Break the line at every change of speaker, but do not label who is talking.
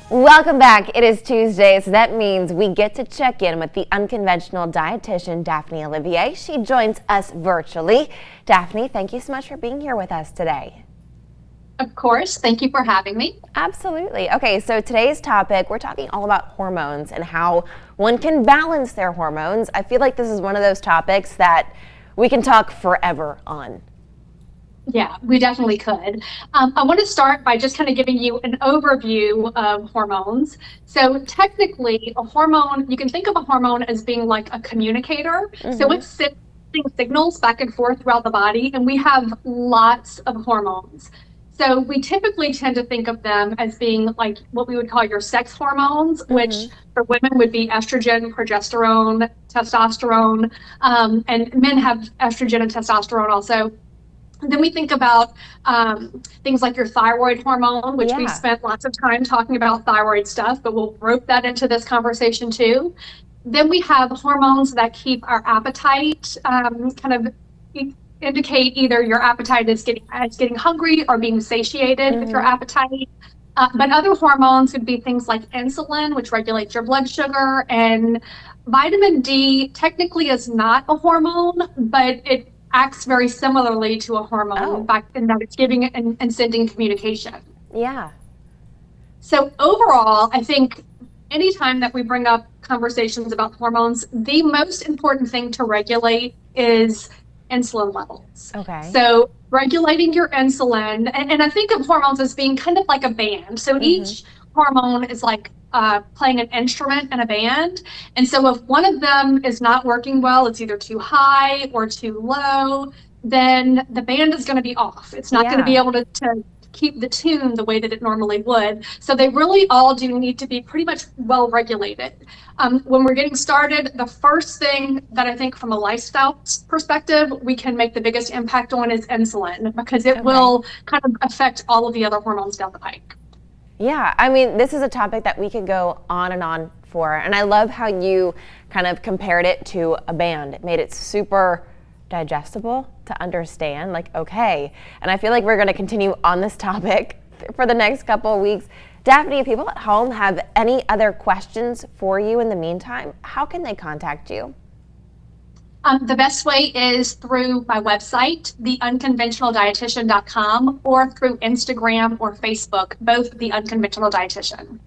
Welcome back. It is Tuesday, so that means we get to check in with the unconventional dietitian, Daphne Olivier. She joins us virtually. Daphne, thank you so much for being here with us today.
Of course. Thank you for having me.
Absolutely. Okay, so today's topic, we're talking all about hormones and how one can balance their hormones. I feel like this is one of those topics that we can talk forever on.
Yeah, we definitely could. I want to start by just kind of giving you an overview of hormones. So, technically, a hormone, you can think of a hormone as being like a communicator. So,
Mm-hmm.
it's sending signals back and forth throughout the body, and we have lots of hormones. So, we typically tend to think of them as being like what we would call your sex hormones, which
Mm-hmm.
for women would be estrogen, progesterone, testosterone, and men have estrogen and testosterone also. Then we think about things like your thyroid hormone, which we've
Yeah.
spent lots of time talking about thyroid stuff, but we'll rope that into this conversation too. Then we have hormones that keep our appetite kind of indicate either your appetite is getting hungry or being satiated with your
Mm-hmm.
appetite. But other hormones would be things like insulin, which regulates your blood sugar, and vitamin D technically is not a hormone, but it acts very similarly to a hormone
Oh,
back in that it's giving and sending communication.
yeah.
So overall, I think anytime that we bring up conversations about hormones, the most important thing to regulate is insulin levels.
Okay.
So regulating your insulin, and I think of hormones as being kind of like a band. So
Mm-hmm.
each hormone is like playing an instrument in a band. And so if one of them is not working well, it's either too high or too low, then the band is going to be off. It's not going to be
Yeah.
able to keep the tune the way that it normally would. So they really all do need to be pretty much well regulated. When we're getting started, the first thing that I think from a lifestyle perspective, we can make the biggest impact on is insulin because it
Okay.
will kind of affect all of the other hormones down the pike.
Yeah, I mean, this is a topic that we could go on and on for. And I love how you kind of compared it to a band. It made it super digestible to understand, like, okay. And I feel like we're going to continue on this topic for the next couple of weeks. Daphne, if people at home have any other questions for you in the meantime, how can they contact you?
The best way is through my website, theunconventionaldietitian.com, or through Instagram or Facebook, both The Unconventional Dietitian.